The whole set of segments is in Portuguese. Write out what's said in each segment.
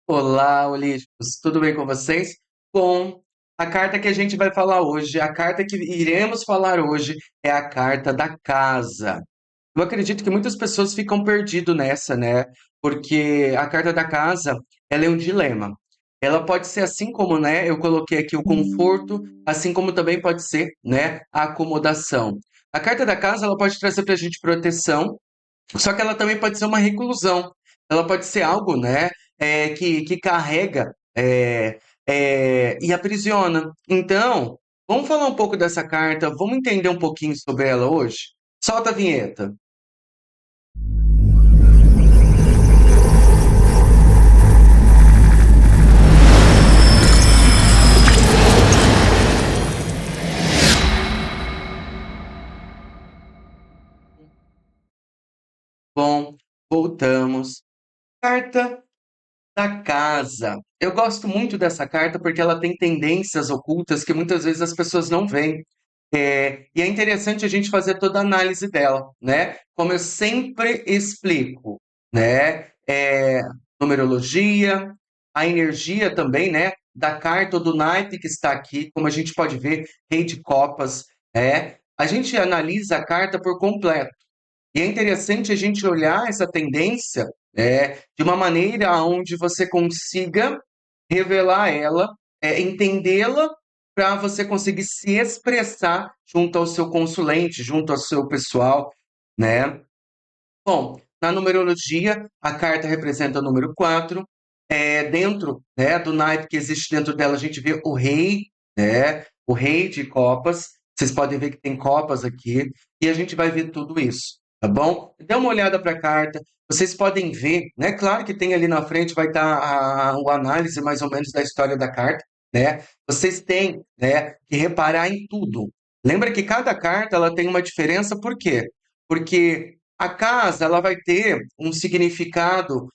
Olá, Olímpicos, tudo bem com vocês? Bom, a carta que a gente vai falar hoje, a carta que iremos falar hoje é a carta da casa. Eu acredito que muitas pessoas ficam perdidas nessa, né? Porque a carta da casa, ela é um dilema. Ela pode ser assim como, né? Eu coloquei aqui o conforto, assim como também pode ser, né? A acomodação. A carta da casa, ela pode trazer para a gente proteção, só que ela também pode ser uma reclusão. Ela pode ser algo, né, que carrega e aprisiona. Então, vamos falar um pouco dessa carta, vamos entender um pouquinho sobre ela hoje? Solta a vinheta. Bom, voltamos. Carta da casa. Eu gosto muito dessa carta porque ela tem tendências ocultas que muitas vezes as pessoas não veem. E é interessante a gente fazer toda a análise dela, né? Como eu sempre explico, né? Numerologia, a energia também, né? Da carta ou do naipe que está aqui, como a gente pode ver, Rei de Copas, a gente analisa a carta por completo. E é interessante a gente olhar essa tendência de uma maneira onde você consiga revelar ela, entendê-la, para você conseguir se expressar junto ao seu consulente, junto ao seu pessoal, né? Bom, na numerologia, a carta representa o número 4. Dentro, né, do naipe que existe dentro dela, a gente vê o rei, né? O rei de copas. Vocês podem ver que tem copas aqui. E a gente vai ver tudo isso, tá bom? Dê uma olhada para a carta. Vocês podem ver, né? Claro que tem ali na frente, vai estar o análise mais ou menos da história da carta, né? Vocês têm, né, que reparar em tudo. Lembra que cada carta ela tem uma diferença, por quê? Porque a casa ela vai ter um significado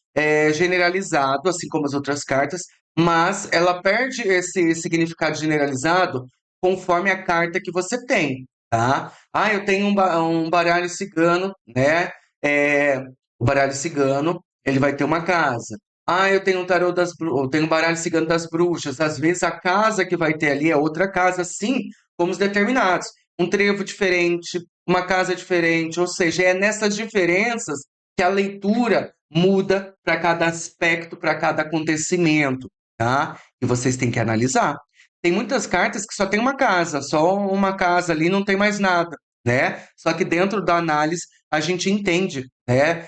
generalizado, assim como as outras cartas, mas ela perde esse significado generalizado conforme a carta que você tem, tá? Ah, eu tenho um baralho cigano, né? É, o baralho cigano, ele vai ter uma casa. Ah, eu tenho um tarô eu tenho um baralho cigano das bruxas. Às vezes a casa que vai ter ali é outra casa, assim como os determinados. Um trevo diferente, uma casa diferente, ou seja, é nessas diferenças que a leitura muda para cada aspecto, para cada acontecimento, tá? E vocês têm que analisar. Tem muitas cartas que só tem uma casa, só uma casa ali, não tem mais nada, né? Só que dentro da análise a gente entende, né,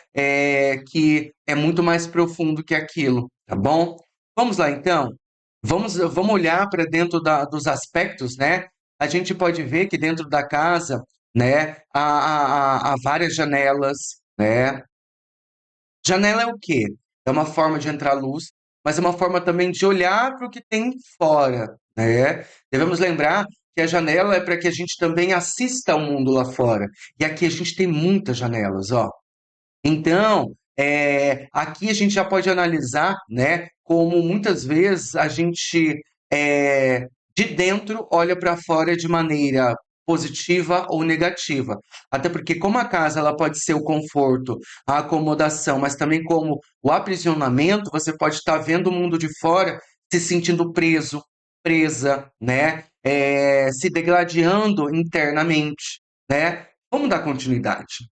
que é muito mais profundo que aquilo, tá bom? Vamos lá então. Vamos olhar para dentro dos aspectos, né? A gente pode ver que dentro da casa, né, há várias janelas, né? Janela é o quê? É uma forma de entrar luz, mas é uma forma também de olhar para o que tem fora, né? Devemos lembrar que a janela é para que a gente também assista ao mundo lá fora. E aqui a gente tem muitas janelas, ó. Então, aqui a gente já pode analisar, né, como muitas vezes a gente de dentro olha para fora de maneira positiva ou negativa. Até porque como a casa ela pode ser o conforto, a acomodação, mas também como o aprisionamento, você pode estar vendo o mundo de fora se sentindo preso, presa, né, se degladiando internamente, né? Vamos dar continuidade.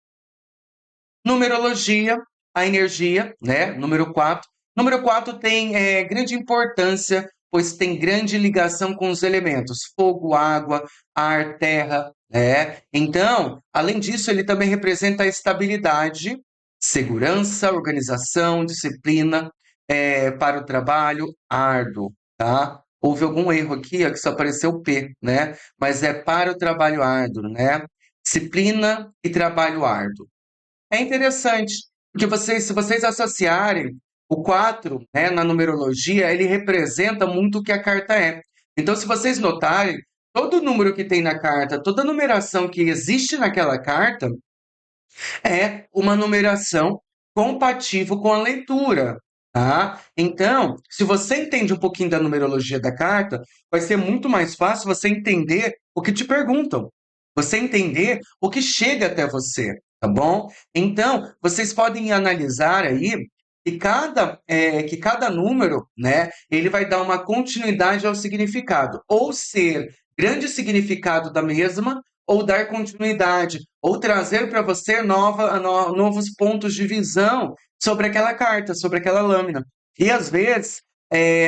Numerologia, a energia, né? Número 4. Número 4 tem grande importância, pois tem grande ligação com os elementos fogo, água, ar, terra, né? Então, além disso, ele também representa a estabilidade, segurança, organização, disciplina para o trabalho árduo, tá? Houve algum erro aqui, ó, que só apareceu o P, né? Mas é para o trabalho árduo, né? Disciplina e trabalho árduo. É interessante, porque se vocês associarem o 4, né, na numerologia, ele representa muito o que a carta é. Então, se vocês notarem, todo número que tem na carta, toda numeração que existe naquela carta, é uma numeração compatível com a leitura, tá? Então, se você entende um pouquinho da numerologia da carta, vai ser muito mais fácil você entender o que te perguntam, você entender o que chega até você, tá bom? Então, vocês podem analisar aí que cada número, né, ele vai dar uma continuidade ao significado, ou ser grande significado da mesma, ou dar continuidade, ou trazer para você novos pontos de visão sobre aquela carta, sobre aquela lâmina. E às vezes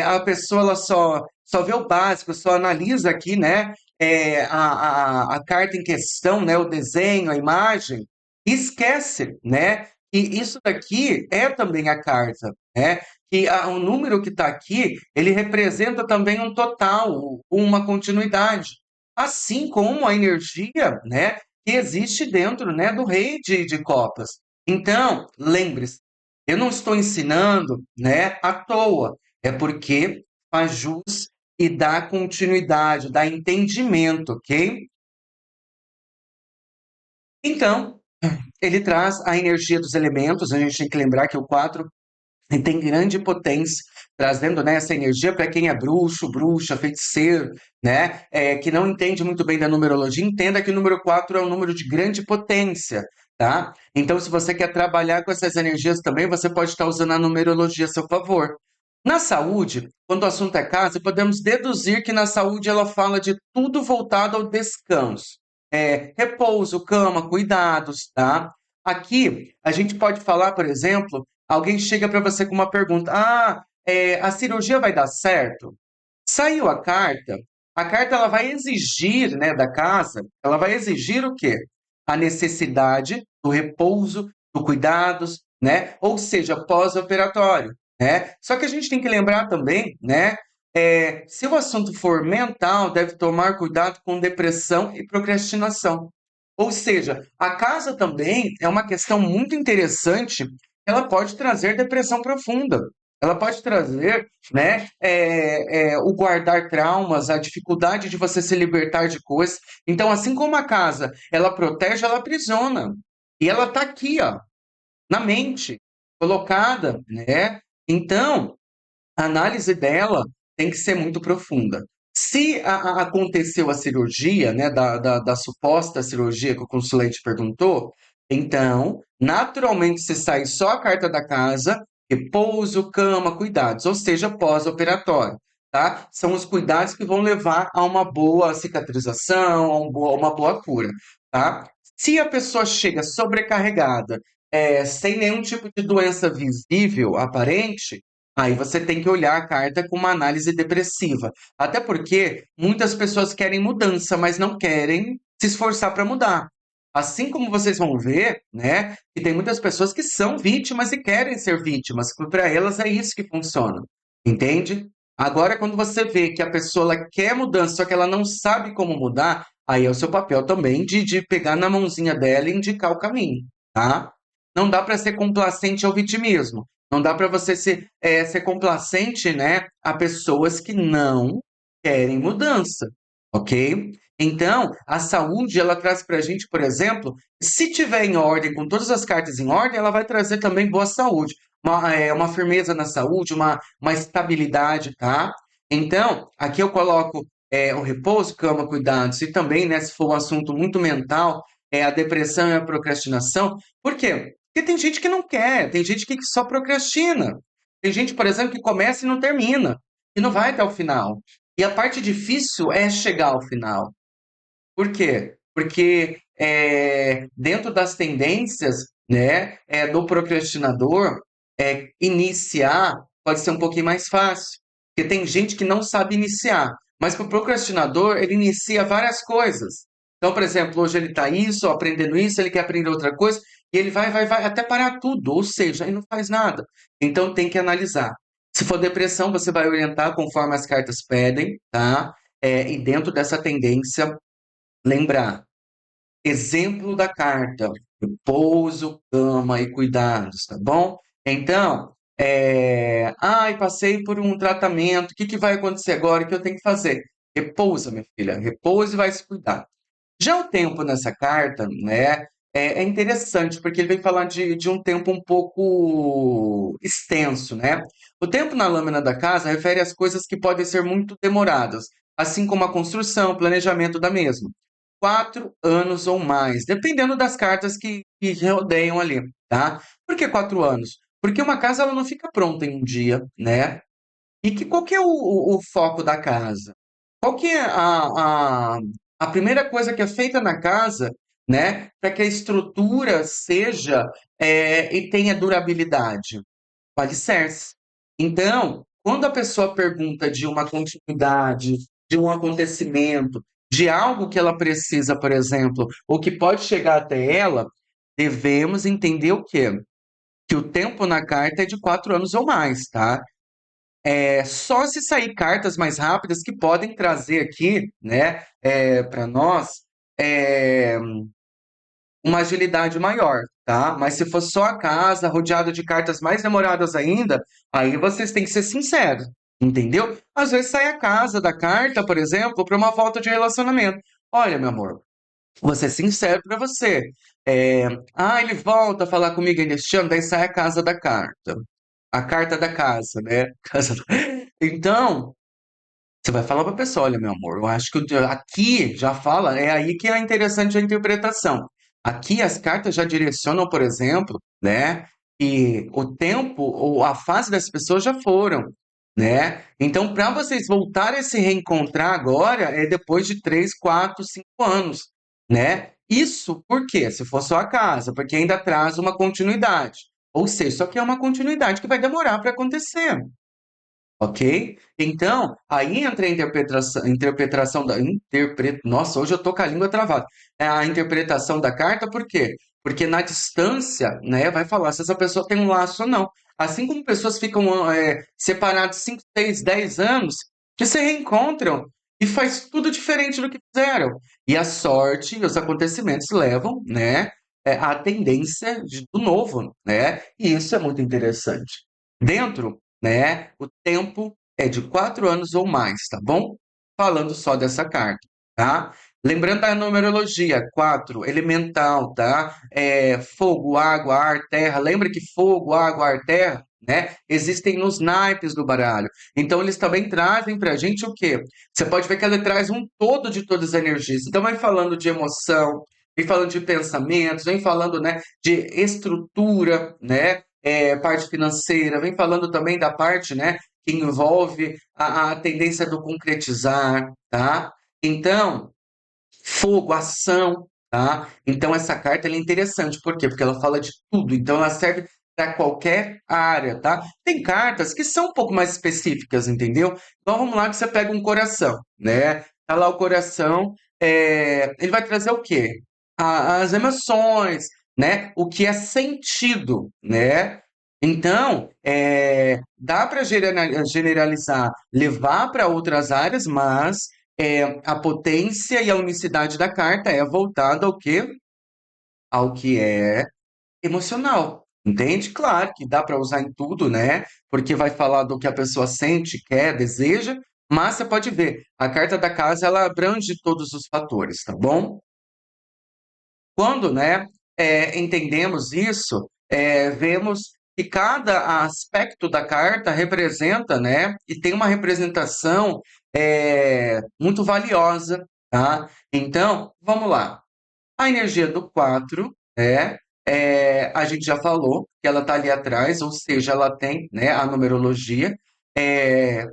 a pessoa ela só vê o básico, só analisa aqui, né, a carta em questão, né, o desenho, a imagem, e esquece, né, que isso daqui é também a carta, né? Que o número que está aqui, ele representa também um total, uma continuidade. Assim como a energia, né, que existe dentro, né, do rei de copas. Então, lembre-se, eu não estou ensinando, né, à toa. É porque faz jus e dá continuidade, dá entendimento, ok? Então, ele traz a energia dos elementos, a gente tem que lembrar que o 4 tem grande potência, trazendo, né, essa energia para quem é bruxo, bruxa, feiticeiro, né, que não entende muito bem da numerologia, entenda que o número 4 é um número de grande potência, tá? Então, se você quer trabalhar com essas energias também, você pode estar usando a numerologia a seu favor. Na saúde, quando o assunto é casa, podemos deduzir que na saúde ela fala de tudo voltado ao descanso. Repouso, cama, cuidados, tá? Aqui, a gente pode falar, por exemplo, alguém chega para você com uma pergunta: Ah, a cirurgia vai dar certo? Saiu a carta ela vai exigir, né, da casa, ela vai exigir o quê? A necessidade do repouso, do cuidados, né? Ou seja, pós-operatório, né? Só que a gente tem que lembrar também, né? Se o assunto for mental, deve tomar cuidado com depressão e procrastinação. Ou seja, a casa também é uma questão muito interessante, ela pode trazer depressão profunda. Ela pode trazer, né, o guardar traumas, a dificuldade de você se libertar de coisas. Então, assim como a casa, ela protege, ela aprisiona. E ela está aqui, ó, na mente, colocada, né? Então, a análise dela tem que ser muito profunda. Se aconteceu a cirurgia, né, da suposta cirurgia que o consulente perguntou, então, naturalmente, se sai só a carta da casa, repouso, cama, cuidados, ou seja, pós-operatório, tá? São os cuidados que vão levar a uma boa cicatrização, uma boa cura, tá? Se a pessoa chega sobrecarregada, sem nenhum tipo de doença visível, aparente, aí você tem que olhar a carta com uma análise depressiva. Até porque muitas pessoas querem mudança, mas não querem se esforçar para mudar. Assim como vocês vão ver, né, que tem muitas pessoas que são vítimas e querem ser vítimas, que para elas é isso que funciona. Entende? Agora, quando você vê que a pessoa ela quer mudança, só que ela não sabe como mudar, aí é o seu papel também de pegar na mãozinha dela e indicar o caminho, tá? Não dá para ser complacente ao vitimismo. Não dá para você ser complacente, né, a pessoas que não querem mudança, ok? Então, a saúde, ela traz para a gente, por exemplo, se tiver em ordem, com todas as cartas em ordem, ela vai trazer também boa saúde, uma firmeza na saúde, uma estabilidade, tá? Então, aqui eu coloco o repouso, cama, cuidados, e também, né, se for um assunto muito mental, a depressão e a procrastinação. Por quê? Porque tem gente que não quer, tem gente que só procrastina. Tem gente, por exemplo, que começa e não termina, e não vai até o final. E a parte difícil é chegar ao final. Por quê? Porque dentro das tendências, né, do procrastinador, iniciar pode ser um pouquinho mais fácil. Porque tem gente que não sabe iniciar. Mas para o procrastinador, ele inicia várias coisas. Então, por exemplo, hoje ele está isso, aprendendo isso, ele quer aprender outra coisa, e ele vai até parar tudo, ou seja, ele não faz nada. Então tem que analisar. Se for depressão, você vai orientar conforme as cartas pedem, tá? E dentro dessa tendência, lembrar, exemplo da carta, repouso, cama e cuidados, tá bom? Então, ai, passei por um tratamento, o que que vai acontecer agora? O que eu tenho que fazer? Repousa, minha filha, repousa e vai se cuidar. Já o tempo nessa carta, né, é interessante, porque ele vem falar de um tempo um pouco extenso, né? O tempo na lâmina da casa refere às coisas que podem ser muito demoradas, assim como a construção, planejamento da mesma. 4 anos ou mais, dependendo das cartas que rodeiam ali, tá? Por que 4 anos? Porque uma casa ela não fica pronta em um dia, né? Qual que é o foco da casa? Qual que é a primeira coisa que é feita na casa, né, para que a estrutura seja e tenha durabilidade? O alicerce. Então, quando a pessoa pergunta de uma continuidade, de um acontecimento, de algo que ela precisa, por exemplo, ou que pode chegar até ela, devemos entender o quê? Que o tempo na carta é de 4 anos ou mais, tá? É só se sair cartas mais rápidas que podem trazer aqui, né, para nós, é, uma agilidade maior, tá? Mas se for só a casa, rodeada de cartas mais demoradas ainda, aí vocês têm que ser sinceros, entendeu? Às vezes sai a casa da carta, por exemplo, para uma volta de relacionamento. Olha, meu amor, vou ser sincero para você. Ele volta a falar comigo ainda este ano, daí sai a casa da carta. A carta da casa, né? Então, você vai falar para a pessoa, olha, meu amor, eu acho que aqui já fala, é aí que é interessante a interpretação. Aqui as cartas já direcionam, por exemplo, né, e o tempo ou a fase das pessoas já foram, né? Então, para vocês voltarem a se reencontrar agora, é depois de 3, 4, 5 anos, né? Isso por quê? Se for só a casa, porque ainda traz uma continuidade. Ou seja, só que é uma continuidade que vai demorar para acontecer. Ok? Então, aí entra a interpretação Nossa, hoje eu tô com a língua travada. É a interpretação da carta, por quê? Porque na distância, né, vai falar se essa pessoa tem um laço ou não. Assim como pessoas ficam separadas 5, 6, 10 anos, que se reencontram e faz tudo diferente do que fizeram. E a sorte e os acontecimentos levam, né, à tendência do novo, né? E isso é muito interessante. Dentro, né? O tempo é de 4 anos ou mais, tá bom? Falando só dessa carta, tá? Lembrando da numerologia, 4, elemental, tá? Fogo, água, ar, terra. Lembra que fogo, água, ar, terra, né? Existem nos naipes do baralho. Então, eles também trazem pra gente o quê? Você pode ver que ela traz um todo de todas as energias. Então, vai falando de emoção, vem falando de pensamentos, vem falando, né, de estrutura, né? Parte financeira, vem falando também da parte, né, que envolve a tendência do concretizar, tá? Então, fogo, ação, tá? Então, essa carta ela é interessante, por quê? Porque ela fala de tudo, então ela serve para qualquer área, tá? Tem cartas que são um pouco mais específicas, entendeu? Então, vamos lá que você pega um coração, né? Tá lá o coração, ele vai trazer o quê? As emoções, né? O que é sentido, né? Então, dá para generalizar, levar para outras áreas, mas a potência e a unicidade da carta é voltada ao quê? Ao que é emocional. Entende? Claro que dá para usar em tudo, né? Porque vai falar do que a pessoa sente, quer, deseja, mas você pode ver, a carta da casa ela abrange todos os fatores, tá bom? Quando, né, entendemos isso, vemos que cada aspecto da carta representa, né, e tem uma representação muito valiosa, tá? Então, vamos lá. A energia do 4 a gente já falou que ela está ali atrás, ou seja, ela tem, né, a numerologia. É,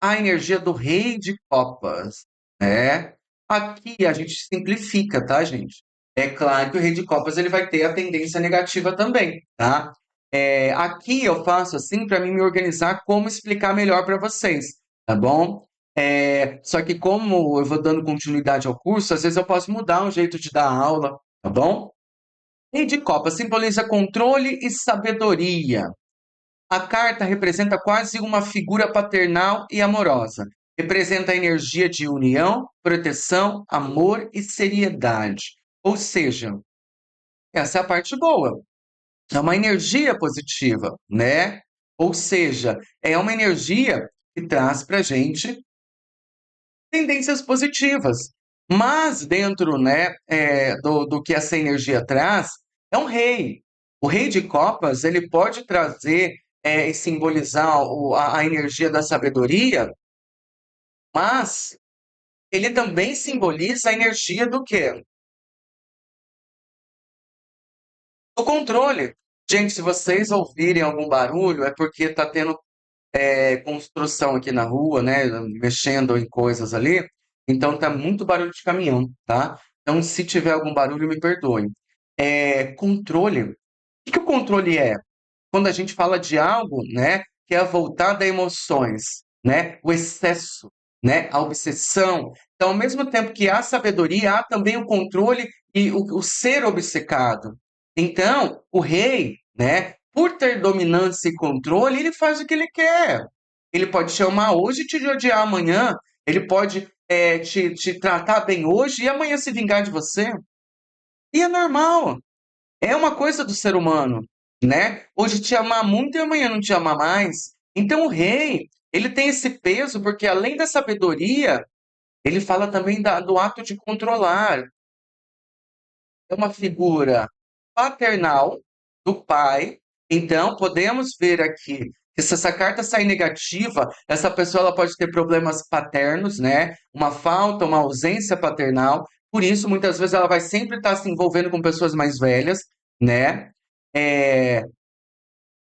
a energia do rei de copas, né? Aqui a gente simplifica, tá, gente? É claro que o rei de copas ele vai ter a tendência negativa também, tá? Aqui eu faço assim para mim me organizar como explicar melhor para vocês, tá bom? Só que como eu vou dando continuidade ao curso, às vezes eu posso mudar o jeito de dar aula, tá bom? Rei de copas simboliza controle e sabedoria. A carta representa quase uma figura paternal e amorosa. Representa a energia de união, proteção, amor e seriedade. Ou seja, essa é a parte boa. É uma energia positiva, né? Ou seja, é uma energia que traz para gente tendências positivas. Mas dentro, né, do que essa energia traz, é um rei. O rei de copas, ele pode trazer e simbolizar a energia da sabedoria, mas ele também simboliza a energia do quê? Do controle. Gente, se vocês ouvirem algum barulho, é porque tá tendo construção aqui na rua, né? Mexendo em coisas ali. Então tá muito barulho de caminhão, tá? Então, se tiver algum barulho, me perdoem. Controle. O que que o controle é? Quando a gente fala de algo, né, que é voltado a emoções, né, o excesso, né, a obsessão. Então, ao mesmo tempo que há sabedoria, há também o controle e o ser obcecado. Então, o rei, né, por ter dominância e controle, ele faz o que ele quer. Ele pode te amar hoje e te odiar amanhã. Ele pode te tratar bem hoje e amanhã se vingar de você. E é normal. É uma coisa do ser humano, né? Hoje te amar muito e amanhã não te amar mais. Então o rei, ele tem esse peso porque além da sabedoria, ele fala também do ato de controlar. É uma figura paternal do pai. Então podemos ver aqui que se essa carta sair negativa, essa pessoa ela pode ter problemas paternos, né? Uma falta, uma ausência paternal. Por isso, muitas vezes ela vai sempre estar se envolvendo com pessoas mais velhas, né? É,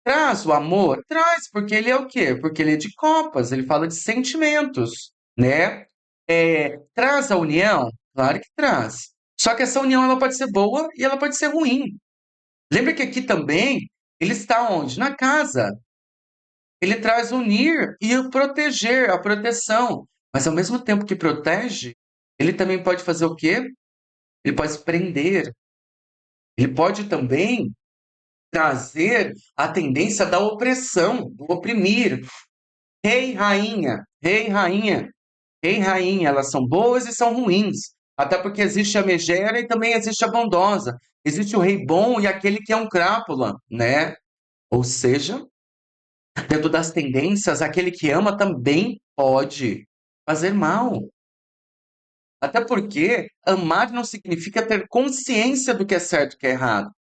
Traz o amor? Traz, porque ele é o quê? Porque ele é de copas, ele fala de sentimentos, né? Traz a união? Claro que traz. Só que essa união ela pode ser boa e ela pode ser ruim. Lembra que aqui também ele está onde? Na casa. Ele traz unir e o proteger, a proteção. Mas ao mesmo tempo que protege, ele também pode fazer o quê? Ele pode prender. Ele pode também trazer a tendência da opressão, do oprimir. Rei, rainha, rei, rainha, elas são boas e são ruins. Até porque existe a megera e também existe a bondosa. Existe o rei bom e aquele que é um crápula, né? Ou seja, dentro das tendências, aquele que ama também pode fazer mal. Até porque amar não significa ter consciência do que é certo e o que é errado.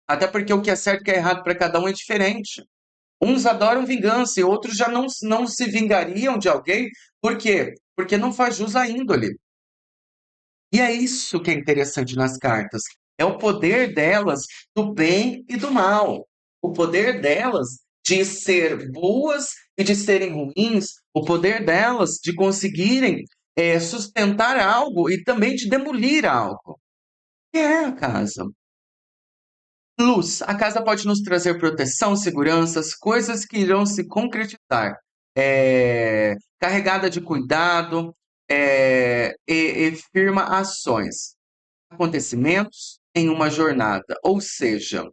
Até porque o que é certo e o que é errado para cada um é diferente. Uns adoram vingança e outros já não se vingariam de alguém. Por quê? Porque não faz jus à índole. E é isso que é interessante nas cartas. É o poder delas do bem e do mal. O poder delas de ser boas e de serem ruins. O poder delas de conseguirem sustentar algo e também de demolir algo. Que é a casa. Luz. A casa pode nos trazer proteção, seguranças, coisas que irão se concretizar. Carregada de cuidado, e firma ações, acontecimentos em uma jornada. Ou seja,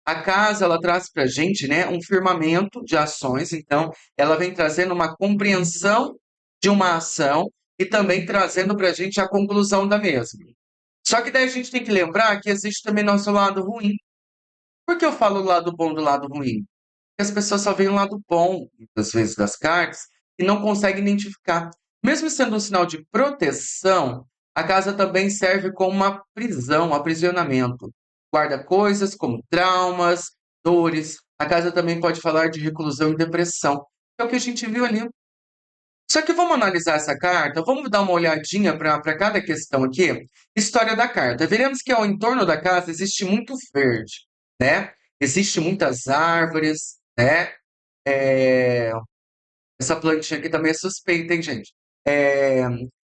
a casa ela traz para a gente, né, um firmamento de ações. Então, ela vem trazendo uma compreensão de uma ação e também trazendo para a gente a conclusão da mesma. Só que daí a gente tem que lembrar que existe também nosso lado ruim. Por que eu falo o lado bom do lado ruim? Porque as pessoas só veem o lado bom, muitas vezes, das cartas e não conseguem identificar. Mesmo sendo um sinal de proteção, a casa também serve como uma prisão, um aprisionamento. Guarda coisas como traumas, dores. A casa também pode falar de reclusão e depressão. É o que a gente viu ali. Só que vamos analisar essa carta, vamos dar uma olhadinha para cada questão aqui. História da carta. Veremos que ao entorno da casa existe muito verde, né? Existe muitas árvores, né? É, Essa plantinha aqui também é suspeita, hein, gente? É,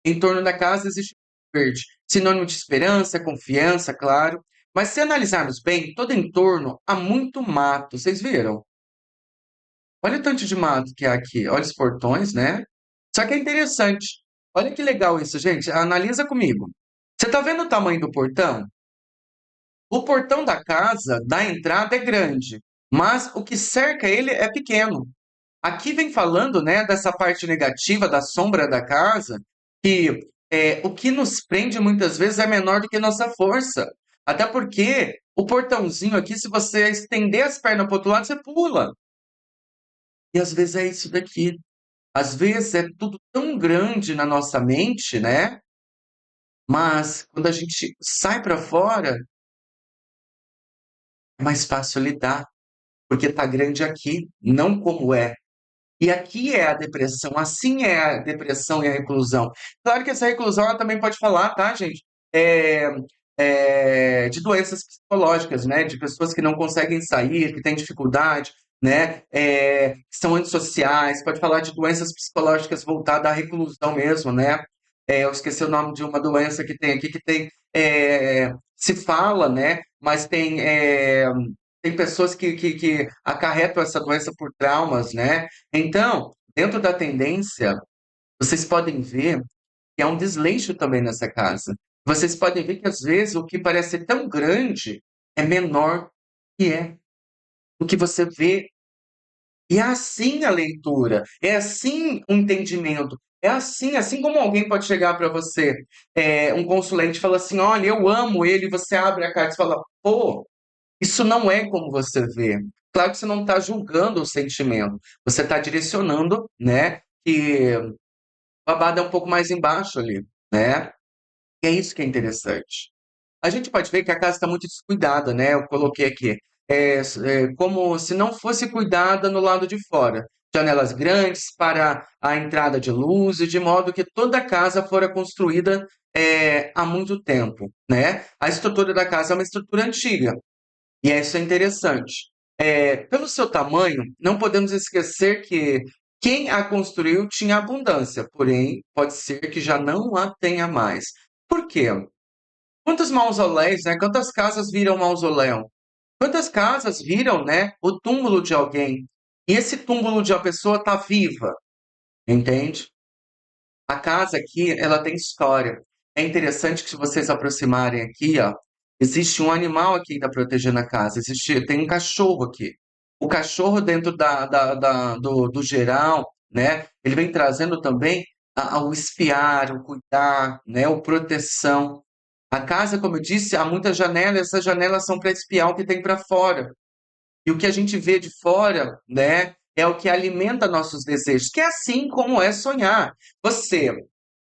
Em torno da casa existe muito verde. Sinônimo de esperança, confiança, claro. Mas se analisarmos bem, todo entorno há muito mato. Vocês viram? Olha o tanto de mato que há aqui. Olha os portões, né? Só que é interessante. Olha que legal isso, gente. Analisa comigo. Você está vendo o tamanho do portão? O portão da casa, da entrada, é grande, mas o que cerca ele é pequeno. Aqui vem falando, né, dessa parte negativa da sombra da casa, que o que nos prende muitas vezes é menor do que nossa força. Até porque o portãozinho aqui, se você estender as pernas para o outro lado, você pula. E às vezes é isso daqui. Às vezes é tudo tão grande na nossa mente, né? Mas quando a gente sai para fora, é mais fácil lidar, porque tá grande aqui, não como é. E aqui é a depressão, assim é a depressão e a reclusão. Claro que essa reclusão ela também pode falar, tá, gente? de doenças psicológicas, né? De pessoas que não conseguem sair, que têm dificuldade, né? Que são antissociais. Pode falar de doenças psicológicas voltadas à reclusão mesmo, né? Eu esqueci o nome de uma doença que tem aqui, que tem, se fala, né? Mas tem pessoas que acarretam essa doença por traumas, né? Então, dentro da tendência, vocês podem ver que há um desleixo também nessa casa. Vocês podem ver que às vezes o que parece tão grande é menor que é o que você vê. E é assim a leitura, é assim o entendimento, é assim como alguém pode chegar para você, um consulente, e fala assim: olha, eu amo ele, e você abre a carta e fala, pô, isso não é como você vê. Claro que você não está julgando o sentimento, você está direcionando, né, que o babado é um pouco mais embaixo ali, né? E é isso que é interessante. A gente pode ver que a casa está muito descuidada, né? Eu coloquei aqui. Como se não fosse cuidada no lado de fora. Janelas grandes para a entrada de luz, e de modo que toda a casa fora construída há muito tempo, né? A estrutura da casa é uma estrutura antiga, e isso é interessante. Pelo seu tamanho, não podemos esquecer que quem a construiu tinha abundância, porém, pode ser que já não a tenha mais. Por quê? Quantos mausoléus, né? Quantas casas viram mausoléu? Quantas casas viram, né, o túmulo de alguém? E esse túmulo de uma pessoa está viva, entende? A casa aqui, ela tem história. É interessante que se vocês aproximarem aqui, ó, existe um animal aqui que está protegendo a casa. Tem um cachorro aqui. O cachorro dentro do geral, né? Ele vem trazendo também o espiar, o cuidar, né? O proteção. A casa, como eu disse, há muitas janelas. Essas janelas são para espiar o que tem para fora. E o que a gente vê de fora, né? É o que alimenta nossos desejos, que é assim como é sonhar. Você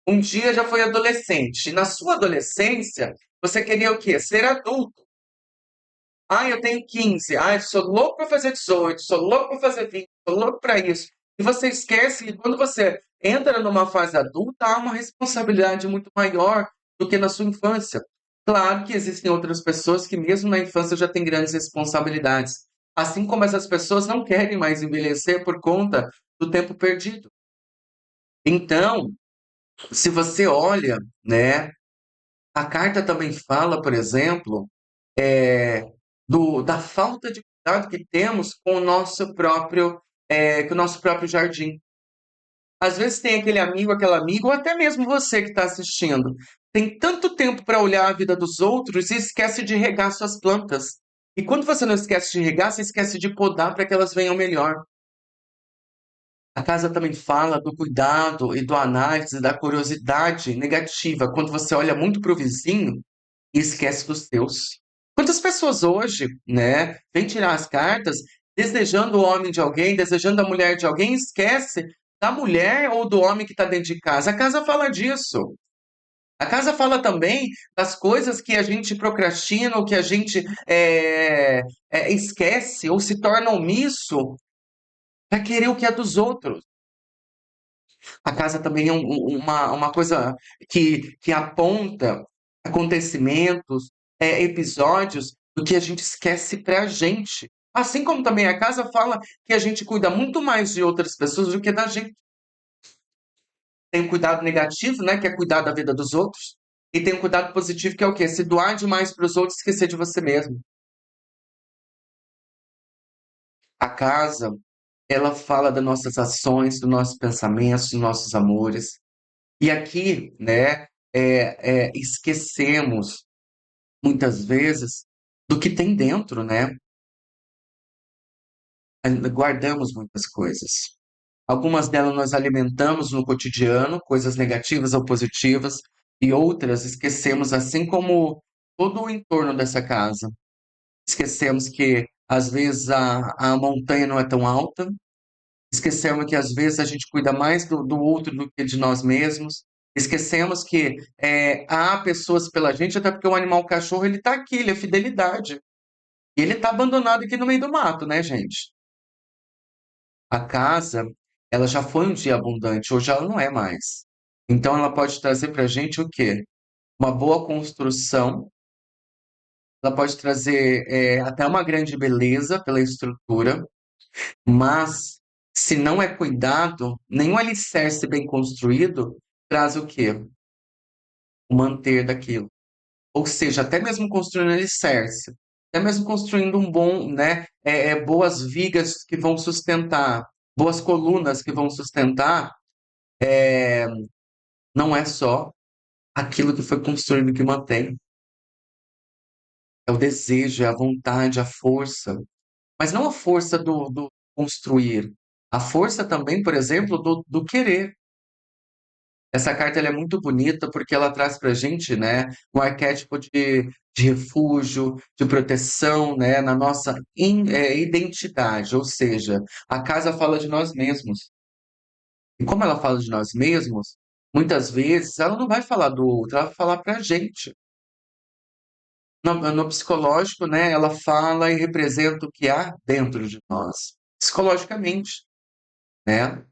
um dia já foi adolescente. E na sua adolescência, você queria o quê? Ser adulto. Ah, eu tenho 15. Ah, eu sou louco para fazer 18. Sou louco para fazer 20. Sou louco para isso. E você esquece que quando você entra numa fase adulta, há uma responsabilidade muito maior do que na sua infância. Claro que existem outras pessoas que, mesmo na infância, já têm grandes responsabilidades. Assim como essas pessoas não querem mais envelhecer por conta do tempo perdido. Então, se você olha, né, a carta também fala, por exemplo, eh, da falta de cuidado que temos com com o nosso próprio jardim. Às vezes tem aquele amigo, aquela amiga, ou até mesmo você que está assistindo, tem tanto tempo para olhar a vida dos outros e esquece de regar suas plantas. E quando você não esquece de regar, você esquece de podar para que elas venham melhor. A casa também fala do cuidado e do análise da curiosidade negativa, quando você olha muito para o vizinho e esquece dos teus. Quantas pessoas hoje, né, vêm tirar as cartas desejando o homem de alguém, desejando a mulher de alguém, e esquece da mulher ou do homem que está dentro de casa. A casa fala disso. A casa fala também das coisas que a gente procrastina, ou que a gente esquece, ou se torna omisso para querer o que é dos outros. A casa também é uma coisa que aponta acontecimentos, episódios do que a gente esquece para a gente. Assim como também a casa fala que a gente cuida muito mais de outras pessoas do que da gente. Tem o cuidado negativo, né, que é cuidar da vida dos outros, e tem o cuidado positivo, que é o quê? Se doar demais para os outros e esquecer de você mesmo. A casa, ela fala das nossas ações, dos nossos pensamentos, dos nossos amores. E aqui, né, esquecemos muitas vezes do que tem dentro, né? Ainda guardamos muitas coisas. Algumas delas nós alimentamos no cotidiano, coisas negativas ou positivas, e outras esquecemos, assim como todo o entorno dessa casa. Esquecemos que às vezes a montanha não é tão alta, esquecemos que às vezes a gente cuida mais do outro do que de nós mesmos. Esquecemos que há pessoas pela gente, até porque o animal o cachorro ele está aqui, ele é fidelidade. E ele está abandonado aqui no meio do mato, né, gente? A casa, ela já foi um dia abundante, hoje ela não é mais. Então ela pode trazer para a gente o quê? Uma boa construção, ela pode trazer até uma grande beleza pela estrutura, mas se não é cuidado, nenhum alicerce bem construído traz o quê? O manter daquilo. Ou seja, até mesmo construindo alicerce, até mesmo construindo um bom, né, boas vigas que vão sustentar, boas colunas que vão sustentar, não é só aquilo que foi construído que mantém, é o desejo, é a vontade, a força, mas não a força do construir, a força também, por exemplo, do querer. Essa carta ela é muito bonita porque ela traz para a gente, né, um arquétipo de refúgio, de proteção, né, na nossa identidade, ou seja, a casa fala de nós mesmos. E como ela fala de nós mesmos, muitas vezes ela não vai falar do outro, ela vai falar para a gente. No psicológico, né, ela fala e representa o que há dentro de nós, psicologicamente, né?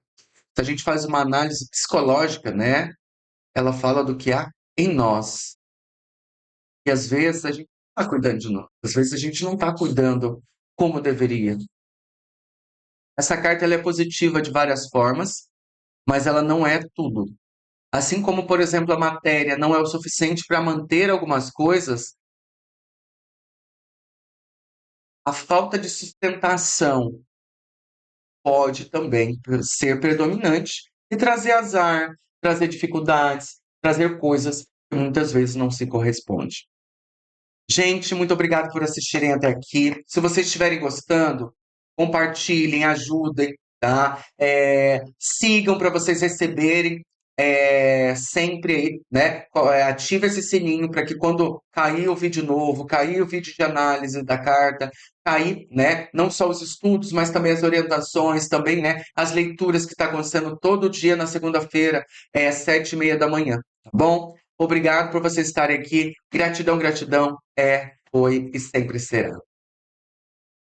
Se a gente faz uma análise psicológica, né, ela fala do que há em nós. E às vezes a gente não está cuidando de nós, às vezes a gente não está cuidando como deveria. Essa carta ela é positiva de várias formas, mas ela não é tudo. Assim como, por exemplo, a matéria não é o suficiente para manter algumas coisas, a falta de sustentação pode também ser predominante e trazer azar, trazer dificuldades, trazer coisas que muitas vezes não se correspondem. Gente, muito obrigado por assistirem até aqui. Se vocês estiverem gostando, compartilhem, ajudem, tá? Sigam para vocês receberem sempre aí, né? Ative esse sininho para que quando cair o vídeo novo, cair o vídeo de análise da carta, cair, né? Não só os estudos, mas também as orientações, também, né? As leituras que está acontecendo todo dia na segunda-feira, 7h30 da manhã, tá bom? Obrigado por vocês estarem aqui. Gratidão, gratidão. Foi e sempre será.